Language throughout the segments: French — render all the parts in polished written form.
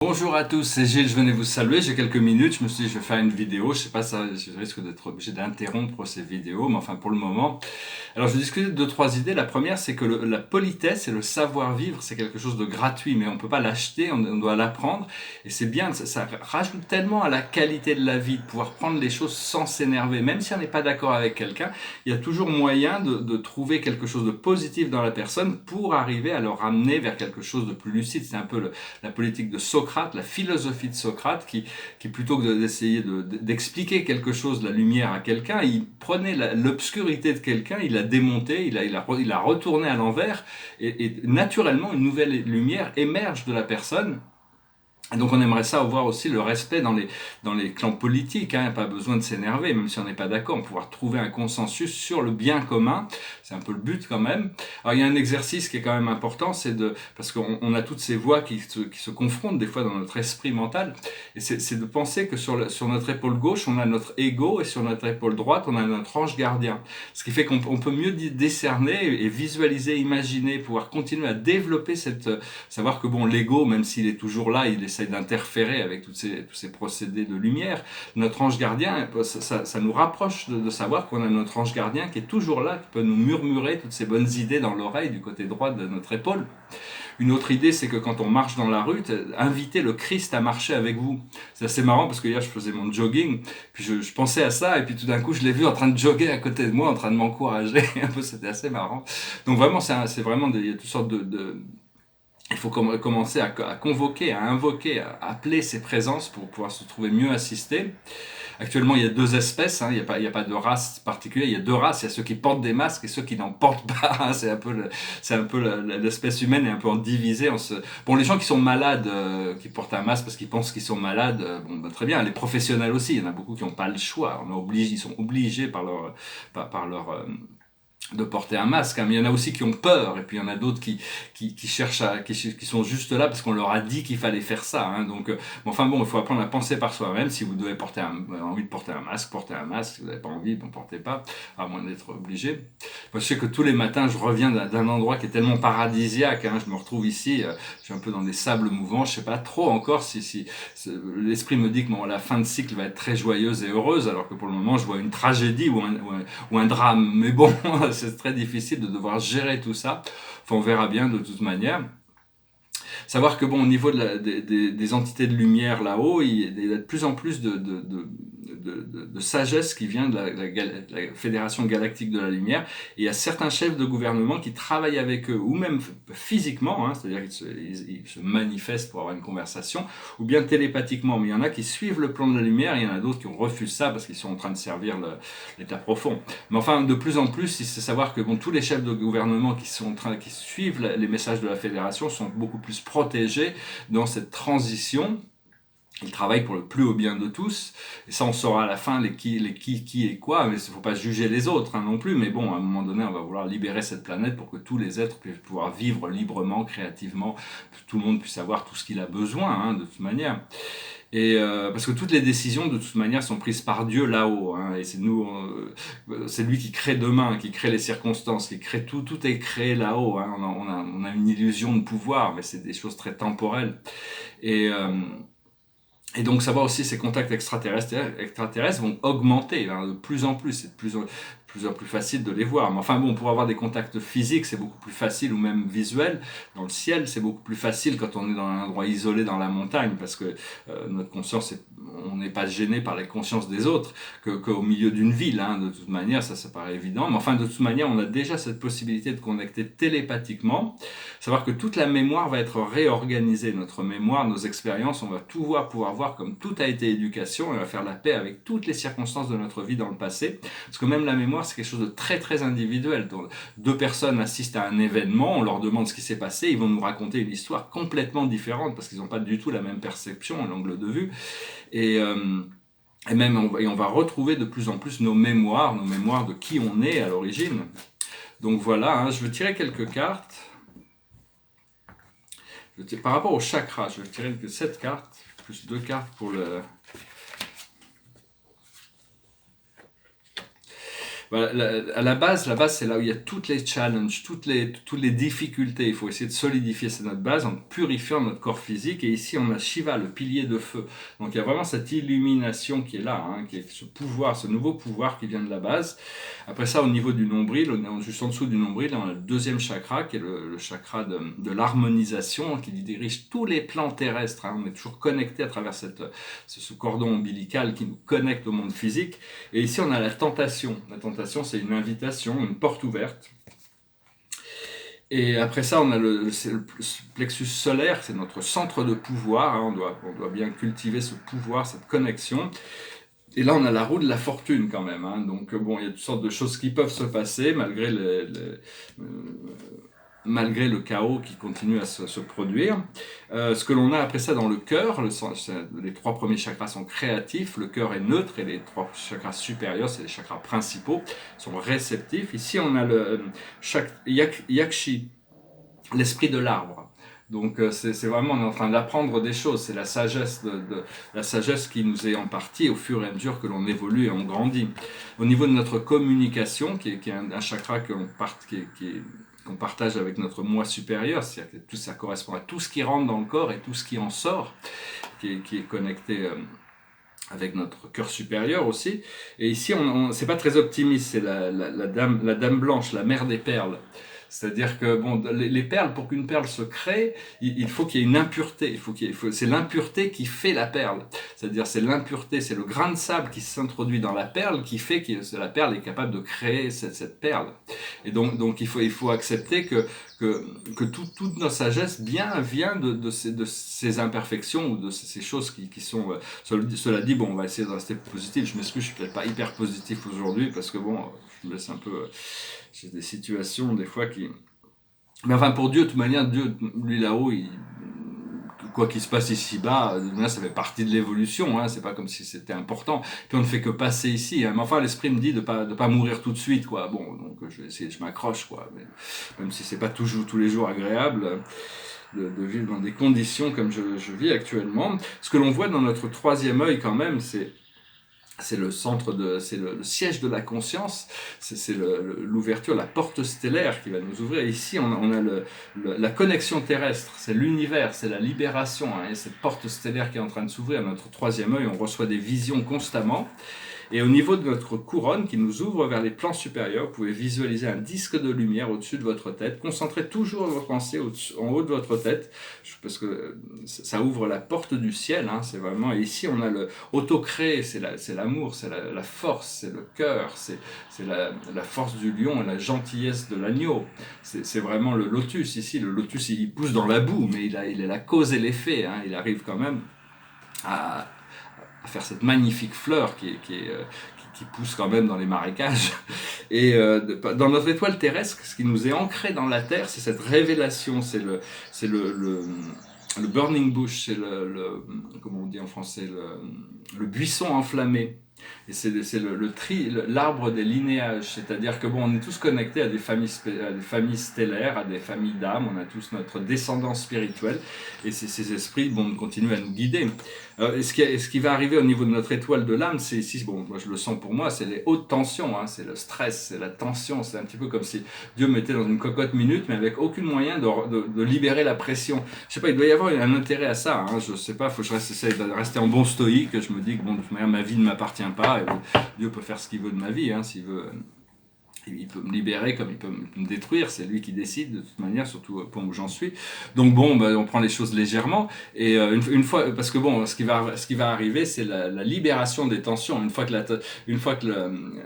Bonjour à tous, c'est Gilles, je venais vous saluer, j'ai quelques minutes, je me suis dit je vais faire une vidéo, je sais pas, je risque d'être obligé d'interrompre ces vidéos, mais enfin pour le moment. Alors je vais discuter de deux, trois idées. La première, c'est que la politesse et le savoir-vivre, c'est quelque chose de gratuit, mais on peut pas l'acheter, on doit l'apprendre, et c'est bien, ça rajoute tellement à la qualité de la vie, de pouvoir prendre les choses sans s'énerver, même si on n'est pas d'accord avec quelqu'un, il y a toujours moyen de trouver quelque chose de positif dans la personne pour arriver à le ramener vers quelque chose de plus lucide. C'est un peu la politique de Socrate, la philosophie de Socrate, qui plutôt que d'essayer d'expliquer quelque chose, de la lumière à quelqu'un, il prenait l'obscurité de quelqu'un, il l'a démonté, il a retourné à l'envers, et naturellement une nouvelle lumière émerge de la personne. Et donc on aimerait ça avoir aussi le respect dans les clans politiques, hein, pas besoin de s'énerver, même si on n'est pas d'accord, pouvoir trouver un consensus sur le bien commun, c'est un peu le but quand même. Alors il y a un exercice qui est quand même important, parce qu'on a toutes ces voix qui se confrontent des fois dans notre esprit mental, et c'est de penser que sur notre épaule gauche, on a notre ego, et sur notre épaule droite, on a notre ange gardien. Ce qui fait qu'on peut mieux décerner et visualiser, imaginer, pouvoir continuer à développer savoir que bon, l'ego, même s'il est toujours là, il essaye d'interférer avec tous ces procédés de lumière. Notre ange gardien, ça nous rapproche de savoir qu'on a notre ange gardien qui est toujours là, qui peut nous murmurer toutes ces bonnes idées dans l'oreille du côté droit de notre épaule. Une autre idée, c'est que quand on marche dans la rue, invitez le Christ à marcher avec vous. C'est assez marrant parce que hier, je faisais mon jogging, puis je pensais à ça, et puis tout d'un coup, je l'ai vu en train de jogger à côté de moi, en train de m'encourager. C'était assez marrant. Donc vraiment, c'est vraiment, il y a toutes sortes il faut commencer à convoquer, à invoquer, à appeler ces présences pour pouvoir se trouver mieux assisté. Actuellement, il y a deux espèces, hein, il n'y a pas de race particulière, il y a deux races, il y a ceux qui portent des masques et ceux qui n'en portent pas. Hein, c'est un peu l'espèce humaine est un peu en divisée. Bon, les gens qui sont malades, qui portent un masque parce qu'ils pensent qu'ils sont malades, bon, bah, très bien. Les professionnels aussi, il y en a beaucoup qui n'ont pas le choix. Ils sont obligés par leur de porter un masque, hein. Mais il y en a aussi qui ont peur, et puis il y en a d'autres qui cherchent qui sont juste là parce qu'on leur a dit qu'il fallait faire ça, hein. Donc enfin bon, il faut apprendre à penser par soi-même. Si vous devez envie de porter un masque, portez un masque. Si vous n'avez pas envie, n'en portez pas, à moins d'être obligé. Moi, je sais que tous les matins, je reviens d'un endroit qui est tellement paradisiaque, hein. Je me retrouve ici, je suis un peu dans des sables mouvants, je sais pas trop encore si l'esprit me dit que bon, la fin de cycle va être très joyeuse et heureuse, alors que pour le moment, je vois une tragédie ou un drame. Mais bon, c'est très difficile de devoir gérer tout ça. Enfin, on verra bien de toute manière. Savoir que bon, au niveau des entités de lumière là-haut, il y a de plus en plus de sagesse qui vient de la Fédération Galactique de la Lumière. Et il y a certains chefs de gouvernement qui travaillent avec eux, ou même physiquement, hein, c'est-à-dire qu'ils se manifestent pour avoir une conversation, ou bien télépathiquement. Mais il y en a qui suivent le plan de la lumière, et il y en a d'autres qui refusent ça parce qu'ils sont en train de servir l'état profond. Mais enfin, de plus en plus, il faut savoir que bon, tous les chefs de gouvernement qui suivent les messages de la Fédération sont beaucoup plus protégés dans cette transition. Ils travaillent pour le plus haut bien de tous, et ça on saura à la fin qui et quoi, mais il ne faut pas juger les autres, hein, non plus, mais bon, à un moment donné, on va vouloir libérer cette planète pour que tous les êtres puissent pouvoir vivre librement, créativement, que tout le monde puisse avoir tout ce qu'il a besoin, hein, de toute manière. Et parce que toutes les décisions de toute manière sont prises par Dieu là-haut, hein, et c'est lui qui crée demain, qui crée les circonstances, qui crée tout est créé là-haut, hein. On a une illusion de pouvoir, mais c'est des choses très temporelles. Et et donc savoir aussi ces contacts extraterrestres vont augmenter, hein, de plus en plus, c'est de plus en plus facile de les voir. Mais enfin bon, pour avoir des contacts physiques, c'est beaucoup plus facile, ou même visuels. Dans le ciel, c'est beaucoup plus facile quand on est dans un endroit isolé dans la montagne, parce que notre conscience, on n'est pas gêné par les consciences des autres qu'au milieu d'une ville, hein. De toute manière, ça paraît évident. Mais enfin, de toute manière, on a déjà cette possibilité de connecter télépathiquement. Savoir que toute la mémoire va être réorganisée. Notre mémoire, nos expériences, on va tout pouvoir voir comme tout a été éducation, et on va faire la paix avec toutes les circonstances de notre vie dans le passé. Parce que même la mémoire, c'est quelque chose de très très individuel. Donc, deux personnes assistent à un événement, on leur demande ce qui s'est passé, ils vont nous raconter une histoire complètement différente parce qu'ils n'ont pas du tout la même perception, l'angle de vue. Et on va retrouver de plus en plus nos mémoires de qui on est à l'origine. Donc voilà, hein, je vais tirer quelques cartes. Par rapport au chakra, je vais tirer 7 cartes, plus 2 cartes pour le... Voilà, à la base, c'est là où il y a toutes les challenges, toutes les difficultés. Il faut essayer de solidifier notre base en purifiant notre corps physique. Et ici, on a Shiva, le pilier de feu. Donc, il y a vraiment cette illumination qui est là, hein, qui est ce pouvoir, ce nouveau pouvoir qui vient de la base. Après ça, au niveau du nombril, juste en dessous du nombril, on a le deuxième chakra, qui est le chakra de l'harmonisation, qui dirige tous les plans terrestres. Hein. On est toujours connecté à travers ce cordon ombilical qui nous connecte au monde physique. Et ici, on a la tentation. La tentation, c'est une invitation, une porte ouverte. Et après ça, on a le plexus solaire, c'est notre centre de pouvoir. Hein. On doit bien cultiver ce pouvoir, cette connexion. Et là, on a la roue de la fortune quand même. Hein. Donc, bon, il y a toutes sortes de choses qui peuvent se passer malgré le chaos qui continue à se produire. Ce que l'on a après ça dans le cœur, les 3 premiers chakras sont créatifs, le cœur est neutre et les 3 chakras supérieurs, c'est les chakras principaux, sont réceptifs. Ici, on a le Yakshi, l'esprit de l'arbre. Donc c'est vraiment, on est en train d'apprendre des choses, c'est la sagesse la sagesse qui nous est en partie au fur et à mesure que l'on évolue et on grandit. Au niveau de notre communication, qui est un chakra qu'on partage avec notre moi supérieur, c'est-à-dire que tout ça correspond à tout ce qui rentre dans le corps et tout ce qui en sort, qui est connecté avec notre cœur supérieur aussi. Et ici, c'est pas très optimiste, c'est la dame blanche, la mère des perles. C'est-à-dire que bon, les perles, pour qu'une perle se crée, il faut qu'il y ait une impureté. C'est l'impureté qui fait la perle. C'est-à-dire c'est l'impureté, c'est le grain de sable qui s'introduit dans la perle qui fait que la perle est capable de créer cette perle. Et donc il faut accepter que toute notre sagesse vient de ces imperfections ou de ces choses qui sont. Cela dit, bon, on va essayer de rester positif. Je m'excuse, je suis peut-être pas hyper positif aujourd'hui parce que bon, je me laisse un peu. J'ai des situations des fois qui. Mais enfin, pour Dieu, de toute manière, Dieu, lui là-haut, quoi qu'il se passe ici-bas, ça fait partie de l'évolution, hein, c'est pas comme si c'était important. Puis on ne fait que passer ici, hein. Mais enfin, l'esprit me dit de pas mourir tout de suite, quoi. Bon, donc je vais essayer, je m'accroche, quoi. Mais, même si c'est pas toujours tous les jours agréable de vivre dans des conditions comme je vis actuellement. Ce que l'on voit dans notre 3e œil, quand même, c'est le siège de la conscience, c'est l'ouverture, la porte stellaire qui va nous ouvrir. Ici, on a la connexion terrestre, c'est l'univers, c'est la libération, hein, et cette porte stellaire qui est en train de s'ouvrir à notre 3e œil, on reçoit des visions constamment. Et au niveau de notre couronne qui nous ouvre vers les plans supérieurs, vous pouvez visualiser un disque de lumière au-dessus de votre tête. Concentrez toujours vos pensées en haut de votre tête, parce que ça ouvre la porte du ciel. Hein, c'est vraiment. Et ici, on a le auto-créé, c'est l'amour, c'est la force, c'est le cœur, c'est la force du lion et la gentillesse de l'agneau. C'est vraiment le lotus. Ici, le lotus, il pousse dans la boue, mais il est la cause et l'effet. Hein, il arrive quand même à faire cette magnifique fleur qui pousse quand même dans les marécages. Et dans notre étoile terrestre, ce qui nous est ancré dans la Terre, c'est cette révélation, c'est le burning bush, c'est comment on dit en français, le buisson enflammé. Et c'est l'arbre des linéages, c'est-à-dire que bon, on est tous connectés à des familles stellaires, à des familles d'âmes, on a tous notre descendance spirituelle, et ces esprits continuent à nous guider. Et ce qui va arriver au niveau de notre étoile de l'âme, c'est ici, bon, moi je le sens pour moi, c'est les hautes tensions, hein, c'est le stress, c'est la tension, c'est un petit peu comme si Dieu me mettait dans une cocotte minute, mais avec aucun moyen de libérer la pression. Je sais pas, il doit y avoir un intérêt à ça, hein, je sais pas, faut que essaye de rester en bon stoïque, je me dis que bon, de toute manière, ma vie ne m'appartient pas, et Dieu peut faire ce qu'il veut de ma vie, hein, s'il veut. Il peut me libérer comme il peut me détruire, c'est lui qui décide de toute manière, surtout au point où j'en suis. Donc bon, on prend les choses légèrement, et une fois, parce que bon, ce qui va arriver, c'est la libération des tensions.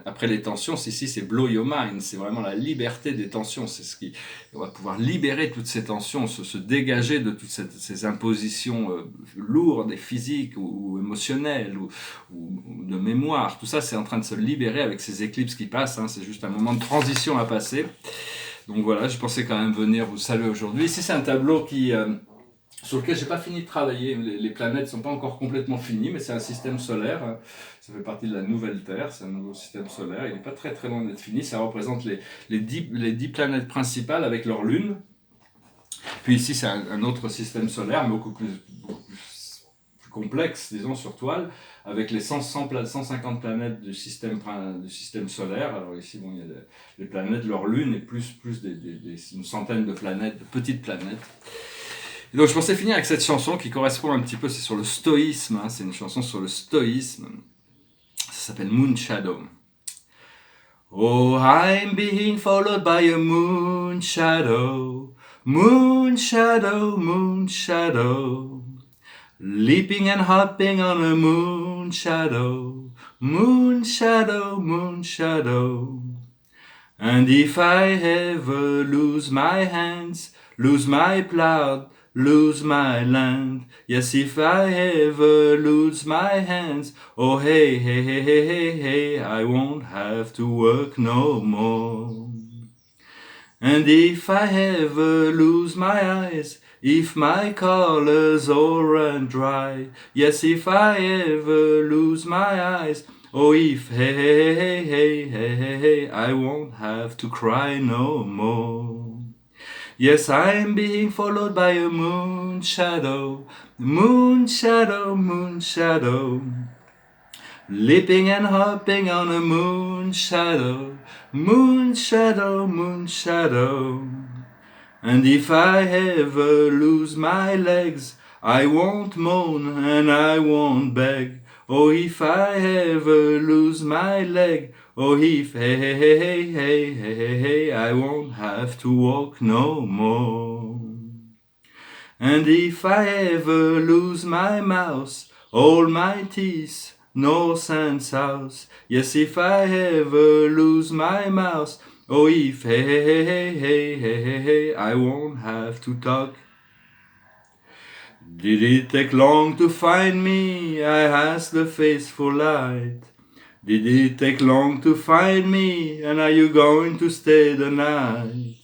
Après les tensions, c'est blow your mind, c'est vraiment la liberté des tensions, on va pouvoir libérer toutes ces tensions, se dégager de toutes ces impositions lourdes et physiques ou émotionnelles ou de mémoire. Tout ça, c'est en train de se libérer avec ces éclipses qui passent, hein, c'est juste un moment de transition à passer. Donc voilà, je pensais quand même venir vous saluer aujourd'hui. Ici, c'est un tableau sur lequel j'ai pas fini de travailler. Les planètes sont pas encore complètement finies, mais c'est un système solaire. Ça fait partie de la nouvelle Terre, c'est un nouveau système solaire. Il n'est pas très très loin d'être fini. Ça représente les 10 planètes principales avec leur lune. Puis ici, c'est un autre système solaire, mais beaucoup plus complexe, disons, sur toile, avec les 150 planètes du système solaire. Alors ici, bon, il y a les planètes, leur lune, et plus une centaine de planètes, de petites planètes. Et donc je pensais finir avec cette chanson qui correspond un petit peu, c'est sur le stoïsme, hein, c'est une chanson sur le stoïsme. Ça s'appelle Moon Shadow. Oh, I'm being followed by a moon shadow, moon shadow, moon shadow, leaping and hopping on a moon shadow, moon shadow, moon shadow. And if I ever lose my hands, lose my plow, lose my land, yes, if I ever lose my hands, oh hey, hey, hey, hey, hey, hey, I won't have to work no more. And if I ever lose my eyes, if my colors all run dry, yes, if I ever lose my eyes, oh, if hey, hey, hey, hey, hey, hey, hey, I won't have to cry no more. Yes, I'm being followed by a moon shadow, moon shadow, moon shadow, leaping and hopping on a moon shadow, moon shadow, moon shadow. And if I ever lose my legs, I won't moan and I won't beg. Oh, if I ever lose my leg, oh, if hey, hey, hey, hey, hey, hey, hey, hey, I won't have to walk no more. And if I ever lose my mouse, all my teeth, north and south, yes, if I ever lose my mouse, oh, if hey, hey, hey, hey, hey, hey, hey, I won't have to talk. Did it take long to find me? I asked the faithful light. Did it take long to find me? And are you going to stay the night?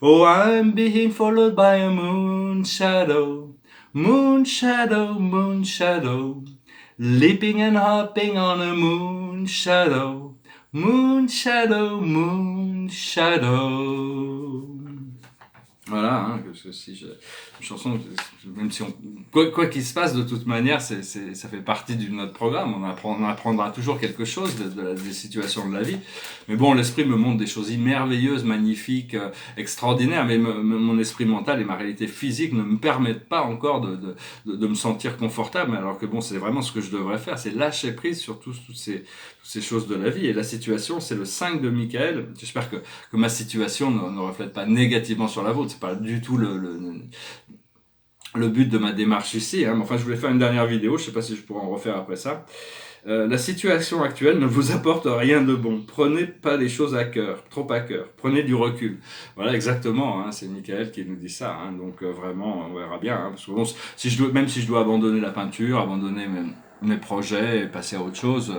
Oh, I'm being followed by a moon shadow, moon shadow, moon shadow, leaping and hopping on a moon shadow, moon shadow, moon shadow. Voilà, hein, que si une chanson, même si quoi qu'il se passe, de toute manière, ça fait partie de notre programme. On apprendra toujours quelque chose des situations de la vie. Mais bon, l'esprit me montre des choses merveilleuses, magnifiques, extraordinaires. Mais mon esprit mental et ma réalité physique ne me permettent pas encore de me sentir confortable. Alors que bon, c'est vraiment ce que je devrais faire, c'est lâcher prise sur toutes ces choses de la vie. Et la situation, c'est le 5 de Michael. J'espère que ma situation ne reflète pas négativement sur la vôtre. C'est pas du tout le but de ma démarche ici. Hein. Enfin, je voulais faire une dernière vidéo. Je sais pas si je pourrais en refaire après ça. La situation actuelle ne vous apporte rien de bon. Prenez pas les choses trop à cœur. Prenez du recul. Voilà, exactement. Hein, c'est Michael qui nous dit ça. Hein, donc vraiment, on verra bien. Hein, parce que bon, même si je dois abandonner la peinture, abandonner mes projets et passer à autre chose,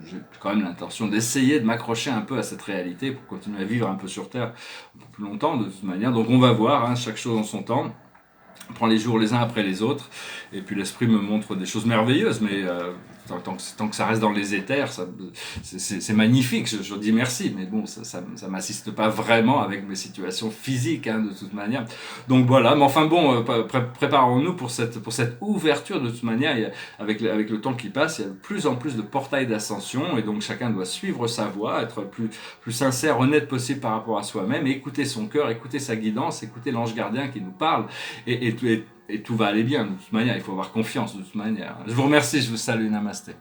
j'ai quand même l'intention d'essayer de m'accrocher un peu à cette réalité pour continuer à vivre un peu sur Terre un peu plus longtemps de toute manière. Donc on va voir, hein, chaque chose en son temps. On prend les jours les uns après les autres, et puis l'esprit me montre des choses merveilleuses, mais tant que ça reste dans les éthers, c'est magnifique, je dis merci, mais bon, ça m'assiste pas vraiment avec mes situations physiques, hein, de toute manière. Donc voilà, mais enfin bon, préparons-nous pour cette ouverture de toute manière. Avec le temps qui passe, il y a de plus en plus de portails d'ascension, et donc chacun doit suivre sa voie, être plus sincère, honnête possible par rapport à soi-même, écouter son cœur, écouter sa guidance, écouter l'ange gardien qui nous parle, et tout va aller bien de toute manière. Il faut avoir confiance de toute manière. Je vous remercie, je vous salue, namasté.